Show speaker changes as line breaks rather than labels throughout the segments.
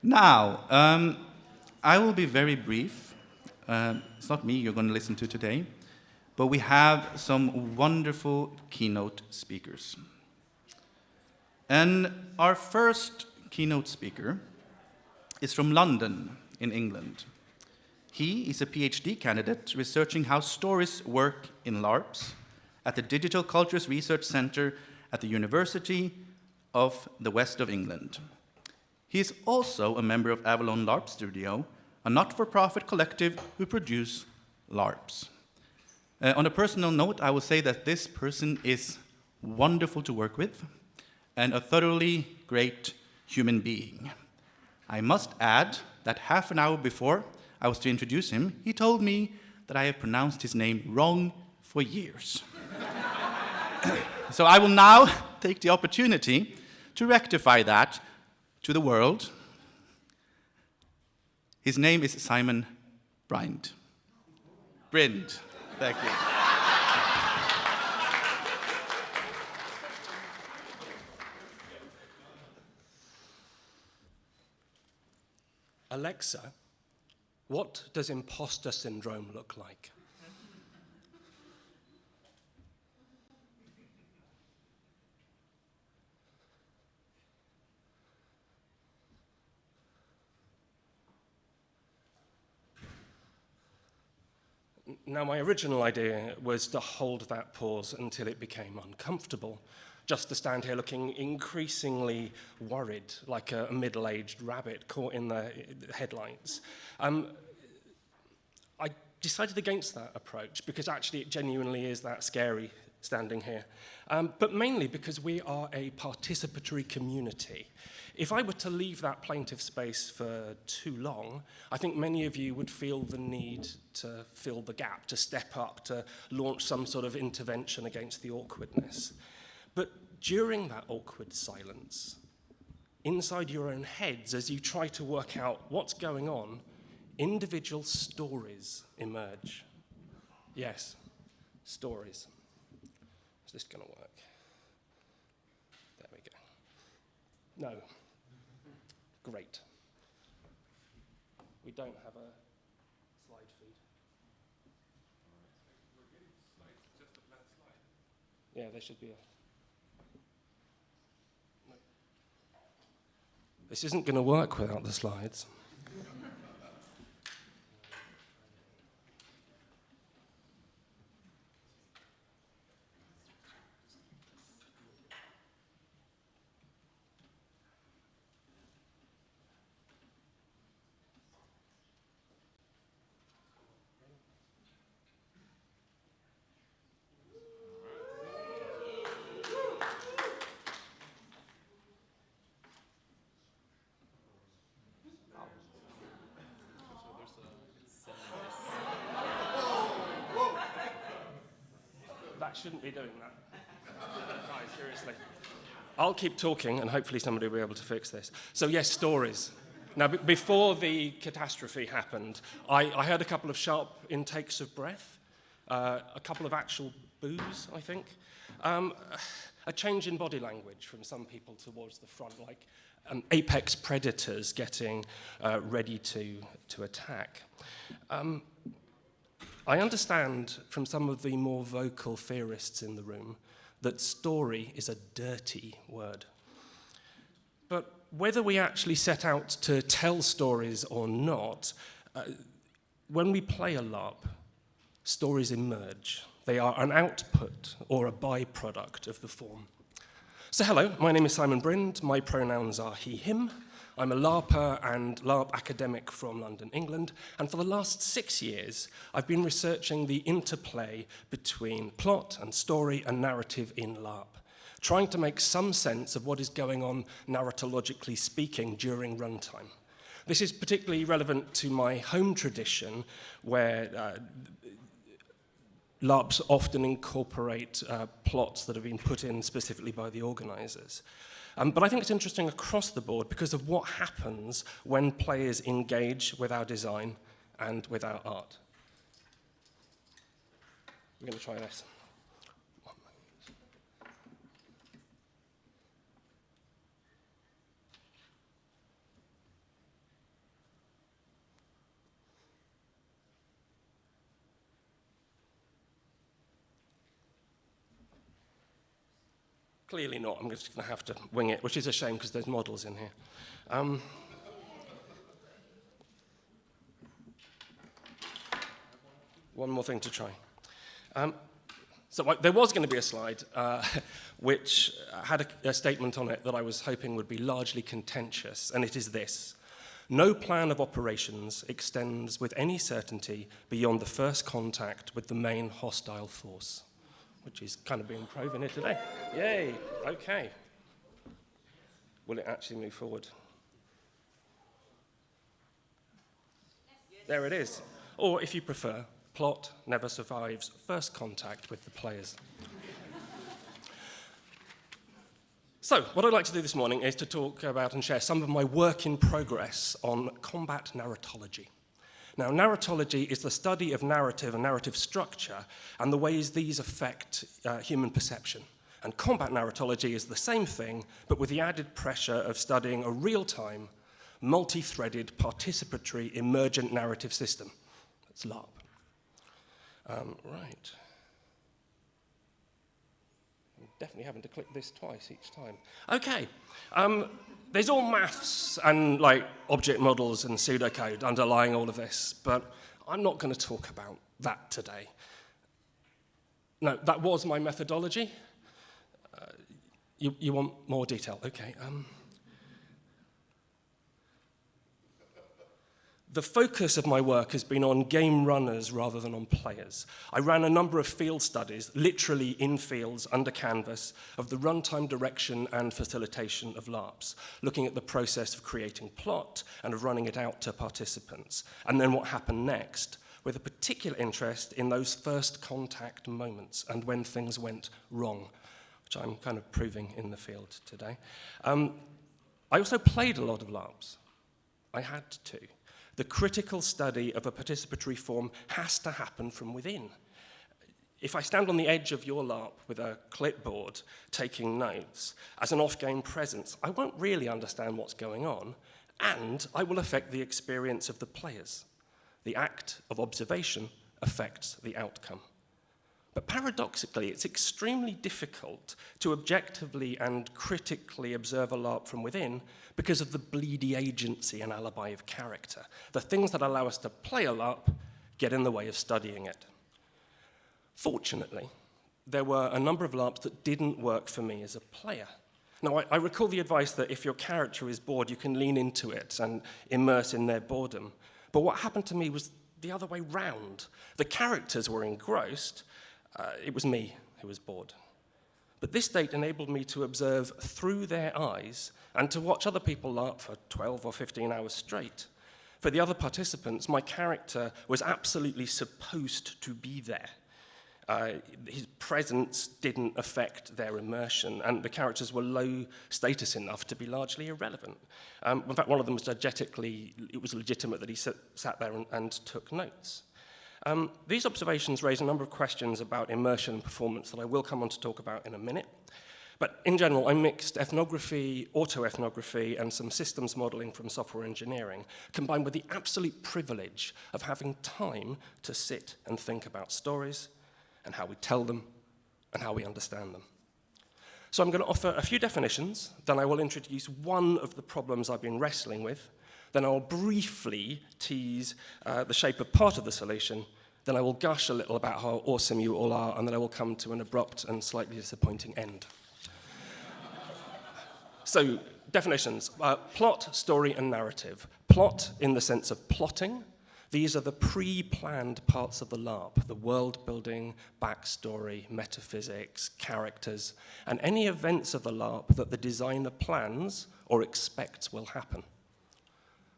Now, I will be very brief. It's not me you're going to listen to today, but we have some wonderful keynote speakers. And our first keynote speaker is from London in England. He is a PhD candidate researching how stories work in LARPs at the Digital Cultures Research Centre at the University of the West of England. He is also a member of Avalon Larp Studio, a not-for-profit collective who produce LARPs. On a personal note, I will say that this person is wonderful to work with and a thoroughly great human being. I must add that half an hour before I was to introduce him, he told me that I have pronounced his name wrong for years. So I will now take the opportunity to rectify that to the world. His name is Simon Brind. Brind. Thank you.
Alexa, what does imposter syndrome look like? Now, my original idea was to hold that pause until it became uncomfortable, just to stand here looking increasingly worried, like a middle-aged rabbit caught in the headlights. I decided against that approach because actually it genuinely is that scary standing here, but mainly because we are a participatory community. If I were to leave that plaintive space for too long, I think many of you would feel the need to fill the gap, to step up, to launch some sort of intervention against the awkwardness. But during that awkward silence, inside your own heads, as you try to work out what's going on, individual stories emerge. Yes, stories. Is this going to work? There we go. No. Great. We don't have a slide feed.
We're getting slides, just a flat slide.
Yeah, there should be a... No. This isn't going to work without the slides. Shouldn't be doing that. Guys, seriously. I'll keep talking and hopefully somebody will be able to fix this. So yes, stories. Now, before the catastrophe happened, I had a couple of sharp intakes of breath, a couple of actual boos, I think, a change in body language from some people towards the front, like apex predators getting ready to attack. I understand from some of the more vocal theorists in the room that story is a dirty word. But whether we actually set out to tell stories or not, when we play a LARP, stories emerge. They are an output or a byproduct of the form. So hello, my name is Simon Brind. My pronouns are he, him. I'm a LARPer and LARP academic from London, England, and for the last 6 years, I've been researching the interplay between plot and story and narrative in LARP, trying to make some sense of what is going on narratologically speaking during runtime. This is particularly relevant to my home tradition, where LARPs often incorporate plots that have been put in specifically by the organizers. But I think it's interesting across the board because of what happens when players engage with our design and with our art. We're going to try this. Clearly not. I'm just going to have to wing it, which is a shame because there's models in here. One more thing to try. There was going to be a slide which had a statement on it that I was hoping would be largely contentious, and it is this. No plan of operations extends with any certainty beyond the first contact with the main hostile force, which is kind of being proven here today. Yay, okay. Will it actually move forward? There it is. Or if you prefer, plot never survives first contact with the players. So, what I'd like to do this morning is to talk about and share some of my work in progress on combat narratology. Now, narratology is the study of narrative and narrative structure and the ways these affect human perception. And combat narratology is the same thing, but with the added pressure of studying a real-time, multi-threaded, participatory, emergent narrative system. That's LARP. Right. Definitely having to click this twice each time. Okay, there's all maths and object models and pseudocode underlying all of this, but I'm not going to talk about that today. No, that was my methodology. You want more detail? Okay. The focus of my work has been on game runners rather than on players. I ran a number of field studies, literally in fields, under canvas, of the runtime direction and facilitation of LARPs, looking at the process of creating plot and of running it out to participants, and then what happened next, with a particular interest in those first contact moments and when things went wrong, which I'm kind of proving in the field today. I also played a lot of LARPs. I had to. The critical study of a participatory form has to happen from within. If I stand on the edge of your LARP with a clipboard taking notes as an off-game presence, I won't really understand what's going on, and I will affect the experience of the players. The act of observation affects the outcome. But paradoxically, it's extremely difficult to objectively and critically observe a LARP from within because of the bleedy agency and alibi of character. The things that allow us to play a LARP get in the way of studying it. Fortunately, there were a number of LARPs that didn't work for me as a player. Now, I recall the advice that if your character is bored, you can lean into it and immerse in their boredom. But what happened to me was the other way round. The characters were engrossed. It was me who was bored. But this state enabled me to observe through their eyes and to watch other people LARP for 12 or 15 hours straight. For the other participants, my character was absolutely supposed to be there. His presence didn't affect their immersion, and the characters were low status enough to be largely irrelevant. In fact, one of them was it was legitimate that he sat there and took notes. These observations raise a number of questions about immersion and performance that I will come on to talk about in a minute. But in general, I mixed ethnography, autoethnography, and some systems modeling from software engineering, combined with the absolute privilege of having time to sit and think about stories and how we tell them and how we understand them. So I'm going to offer a few definitions, then I will introduce one of the problems I've been wrestling with, then I'll briefly tease the shape of part of the solution, then I will gush a little about how awesome you all are, and then I will come to an abrupt and slightly disappointing end. So, definitions. Plot, story, and narrative. Plot in the sense of plotting. These are the pre-planned parts of the LARP, the world building, backstory, metaphysics, characters, and any events of the LARP that the designer plans or expects will happen.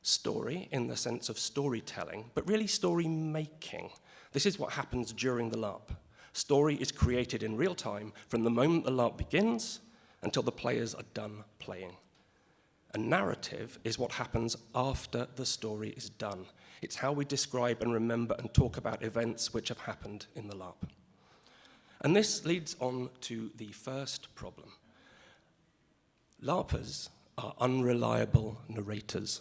Story in the sense of storytelling, but really story making. This is what happens during the LARP. Story is created in real time from the moment the LARP begins until the players are done playing. A narrative is what happens after the story is done. It's how we describe and remember and talk about events which have happened in the LARP. And this leads on to the first problem. LARPers are unreliable narrators.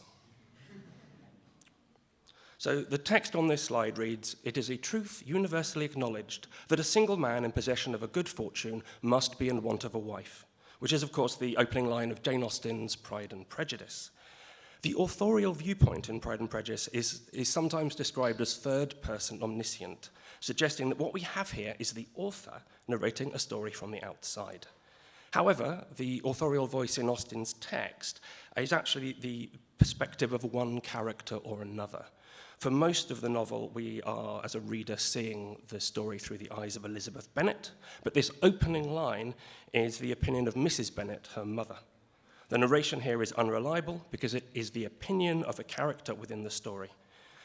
So the text on this slide reads, "It is a truth universally acknowledged that a single man in possession of a good fortune must be in want of a wife. which is, of course, the opening line of Jane Austen's Pride and Prejudice. The authorial viewpoint in Pride and Prejudice is sometimes described as third-person omniscient, suggesting that what we have here is the author narrating a story from the outside. However, the authorial voice in Austen's text is actually the perspective of one character or another. For most of the novel, we are, as a reader, seeing the story through the eyes of Elizabeth Bennet, but this opening line is the opinion of Mrs. Bennet, her mother. The narration here is unreliable because it is the opinion of a character within the story.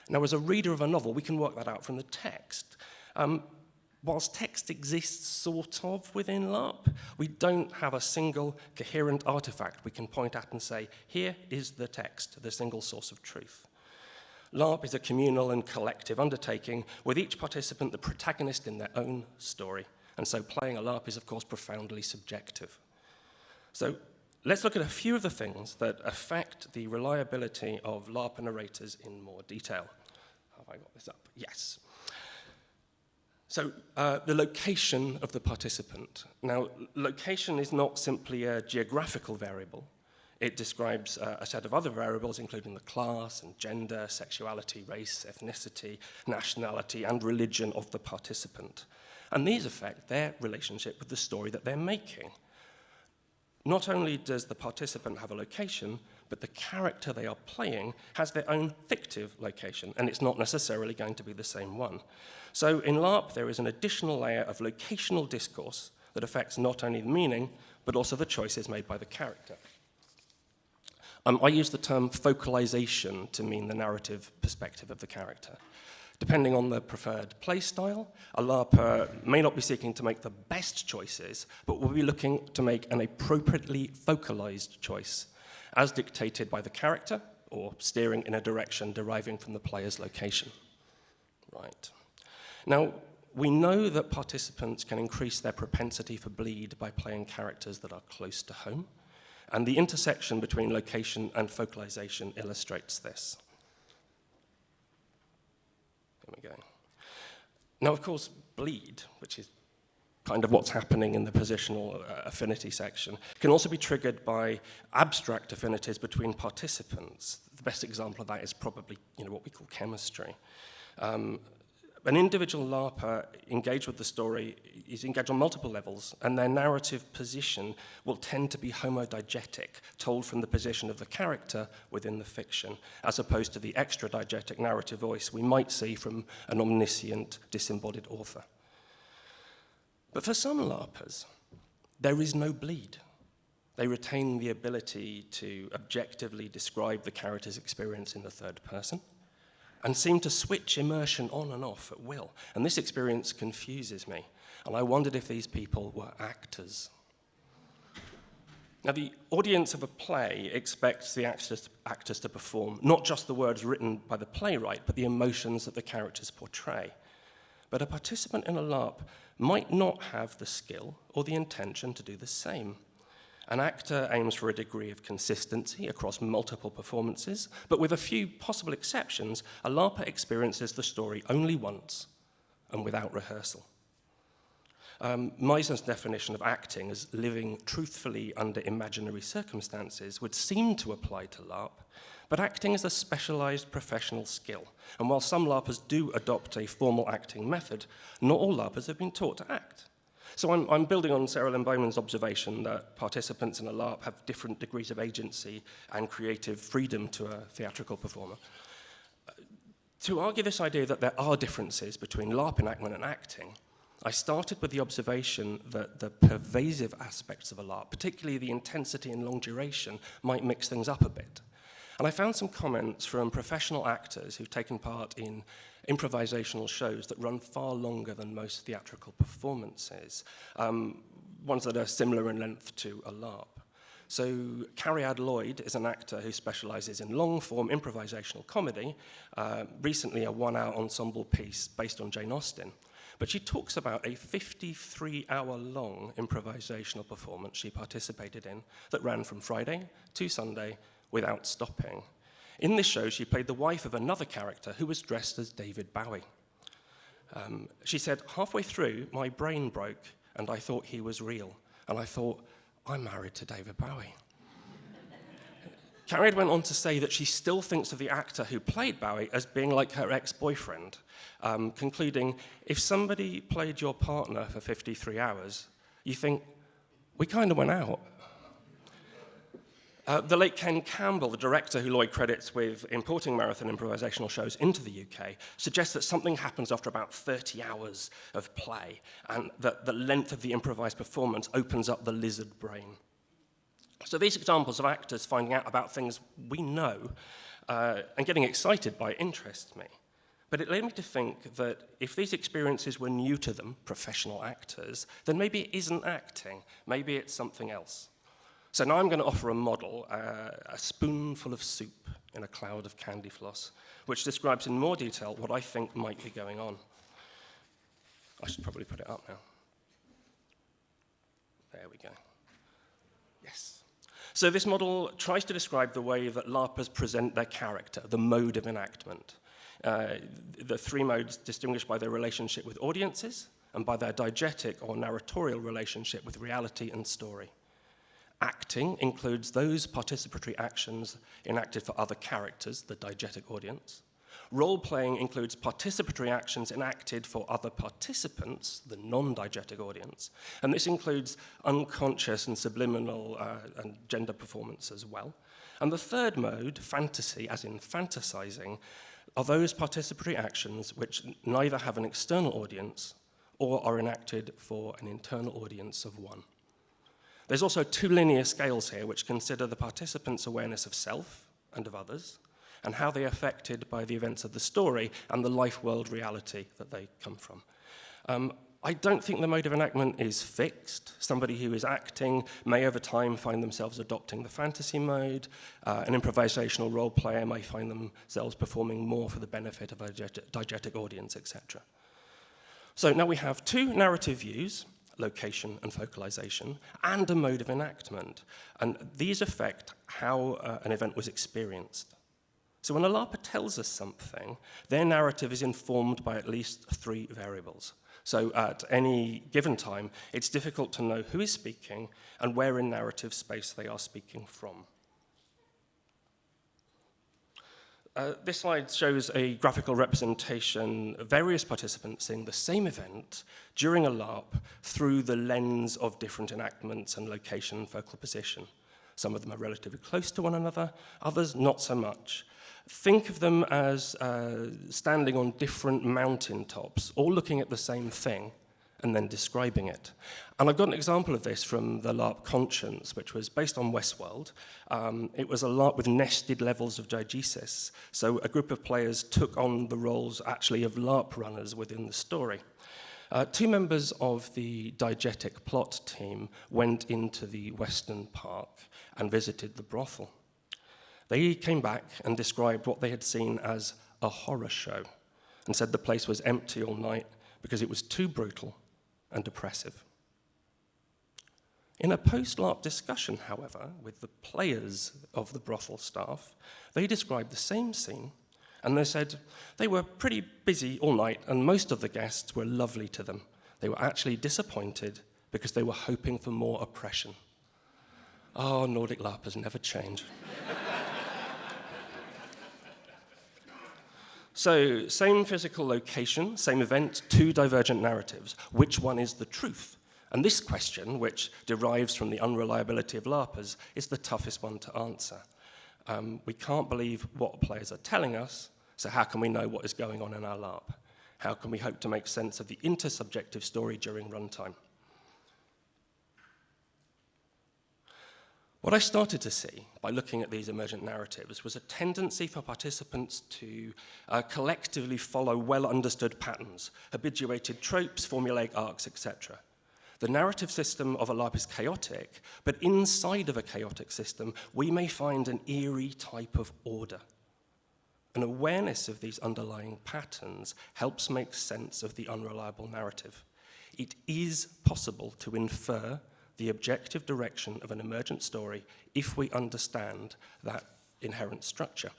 Now, as a reader of a novel, we can work that out from the text. Whilst text exists sort of within LARP, we don't have a single coherent artifact we can point at and say, here is the text, the single source of truth. LARP is a communal and collective undertaking, with each participant the protagonist in their own story. And so playing a LARP is, of course, profoundly subjective. So let's look at a few of the things that affect the reliability of LARP narrators in more detail. Have I got this up? Yes. So the location of the participant. Now, location is not simply a geographical variable. It describes a set of other variables, including the class and gender, sexuality, race, ethnicity, nationality, and religion of the participant. And these affect their relationship with the story that they're making. Not only does the participant have a location, but the character they are playing has their own fictive location, and it's not necessarily going to be the same one. So in LARP, there is an additional layer of locational discourse that affects not only the meaning, but also the choices made by the character. I use the term focalisation to mean the narrative perspective of the character. Depending on the preferred play style, a LARPer may not be seeking to make the best choices, but will be looking to make an appropriately focalised choice, as dictated by the character, or steering in a direction deriving from the player's location. Right. Now, we know that participants can increase their propensity for bleed by playing characters that are close to home, and the intersection between location and focalisation illustrates this. There we go. Now, of course, bleed, which is kind of what's happening in the positional affinity section, can also be triggered by abstract affinities between participants. The best example of that is probably what we call chemistry. An individual LARPer engaged with the story is engaged on multiple levels, and their narrative position will tend to be homodiegetic, told from the position of the character within the fiction, as opposed to the extra-diegetic narrative voice we might see from an omniscient, disembodied author. But for some LARPers, there is no bleed. They retain the ability to objectively describe the character's experience in the third person, and seem to switch immersion on and off at will. And this experience confuses me, and I wondered if these people were actors. Now, the audience of a play expects the actors to perform not just the words written by the playwright, but the emotions that the characters portray. But a participant in a LARP might not have the skill or the intention to do the same. An actor aims for a degree of consistency across multiple performances, but with a few possible exceptions, a LARPer experiences the story only once and without rehearsal. Meisner's definition of acting as living truthfully under imaginary circumstances would seem to apply to LARP, but acting is a specialized professional skill, and while some LARPers do adopt a formal acting method, not all LARPers have been taught to act. So I'm building on Sarah Lynn Bowman's observation that participants in a LARP have different degrees of agency and creative freedom to a theatrical performer. To argue this idea that there are differences between LARP enactment and acting, I started with the observation that the pervasive aspects of a LARP, particularly the intensity and long duration, might mix things up a bit. And I found some comments from professional actors who've taken part in improvisational shows that run far longer than most theatrical performances, ones that are similar in length to a LARP. So Cariad Lloyd is an actor who specializes in long-form improvisational comedy, recently a one-hour ensemble piece based on Jane Austen. But she talks about a 53-hour-long improvisational performance she participated in that ran from Friday to Sunday without stopping. In this show, she played the wife of another character who was dressed as David Bowie. She said, halfway through, my brain broke, and I thought he was real. And I thought, I'm married to David Bowie. Carried went on to say that she still thinks of the actor who played Bowie as being like her ex-boyfriend, concluding, if somebody played your partner for 53 hours, you think, we kind of went out. The late Ken Campbell, the director who Lloyd credits with importing marathon improvisational shows into the UK, suggests that something happens after about 30 hours of play, and that the length of the improvised performance opens up the lizard brain. So these examples of actors finding out about things we know and getting excited by it interests me. But it led me to think that if these experiences were new to them, professional actors, then maybe it isn't acting, maybe it's something else. So now I'm going to offer a model, a spoonful of soup in a cloud of candy floss, which describes in more detail what I think might be going on. I should probably put it up now. There we go. Yes. So this model tries to describe the way that LARPers present their character, the mode of enactment. The three modes distinguished by their relationship with audiences and by their diegetic or narratorial relationship with reality and story. Acting includes those participatory actions enacted for other characters, the diegetic audience. Role-playing includes participatory actions enacted for other participants, the non-diegetic audience. And this includes unconscious and subliminal and gender performance as well. And the third mode, fantasy, as in fantasizing, are those participatory actions which neither have an external audience or are enacted for an internal audience of one. There's also two linear scales here which consider the participants' awareness of self and of others, and how they are affected by the events of the story and the life-world reality that they come from. I don't think the mode of enactment is fixed. Somebody who is acting may over time find themselves adopting the fantasy mode. An improvisational role player may find themselves performing more for the benefit of a diegetic audience, etc. So now we have two narrative views, location and focalisation, and a mode of enactment. And these affect how an event was experienced. So when a LARPer tells us something, their narrative is informed by at least three variables. So at any given time, it's difficult to know who is speaking and where in narrative space they are speaking from. This slide shows a graphical representation of various participants seeing the same event during a LARP through the lens of different enactments and location and focal position. Some of them are relatively close to one another, others not so much. Think of them as standing on different mountain tops, all looking at the same thing and then describing it. And I've got an example of this from the LARP Conscience, which was based on Westworld. It was a LARP with nested levels of diegesis. So a group of players took on the roles actually of LARP runners within the story. Two members of the diegetic plot team went into the Western Park and visited the brothel. They came back and described what they had seen as a horror show and said the place was empty all night because it was too brutal and oppressive. In a post-LARP discussion, however, with the players of the brothel staff, they described the same scene, and they said they were pretty busy all night and most of the guests were lovely to them. They were actually disappointed because they were hoping for more oppression. Oh, Nordic LARPers never change. So, same physical location, same event, two divergent narratives. Which one is the truth? And this question, which derives from the unreliability of LARPers, is the toughest one to answer. We can't believe what players are telling us, so how can we know what is going on in our LARP? How can we hope to make sense of the intersubjective story during runtime? What I started to see by looking at these emergent narratives was a tendency for participants to collectively follow well-understood patterns, habituated tropes, formulaic arcs, etc. The narrative system of a LARP is chaotic, but inside of a chaotic system, we may find an eerie type of order. An awareness of these underlying patterns helps make sense of the unreliable narrative. It is possible to infer the objective direction of an emergent story if we understand that inherent structure.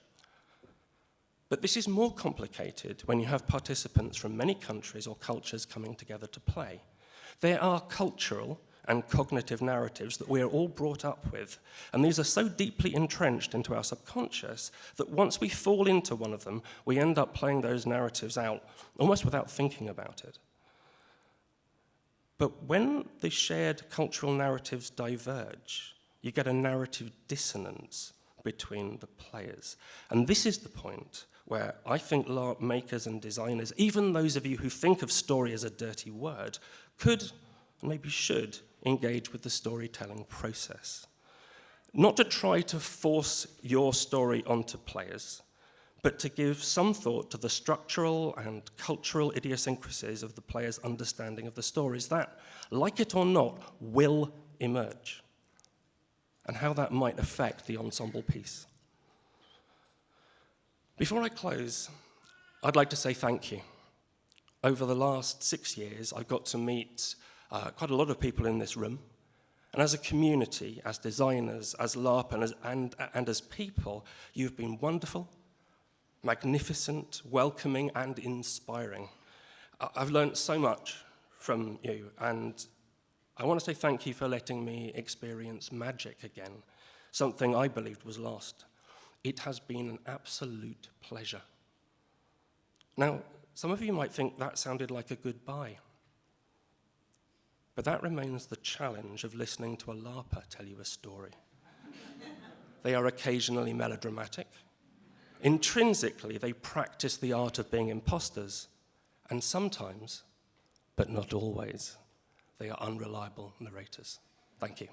But this is more complicated when you have participants from many countries or cultures coming together to play. There are cultural and cognitive narratives that we are all brought up with. And these are so deeply entrenched into our subconscious that once we fall into one of them, we end up playing those narratives out almost without thinking about it. But when the shared cultural narratives diverge, you get a narrative dissonance between the players. And this is the point where I think LARP makers and designers, even those of you who think of story as a dirty word, could, and maybe should, engage with the storytelling process. Not to try to force your story onto players, but to give some thought to the structural and cultural idiosyncrasies of the player's understanding of the stories that, like it or not, will emerge, and how that might affect the ensemble piece. Before I close, I'd like to say thank you. Over the last 6 years, I've got to meet quite a lot of people in this room, and as a community, as designers, as LARP, and as people, you've been wonderful, magnificent, welcoming, and inspiring. I've learned so much from you, and I want to say thank you for letting me experience magic again, something I believed was lost. It has been an absolute pleasure. Now, some of you might think that sounded like a goodbye, but that remains the challenge of listening to a LARPer tell you a story. They are occasionally melodramatic. Intrinsically, they practice the art of being imposters, and sometimes, but not always, they are unreliable narrators. Thank you.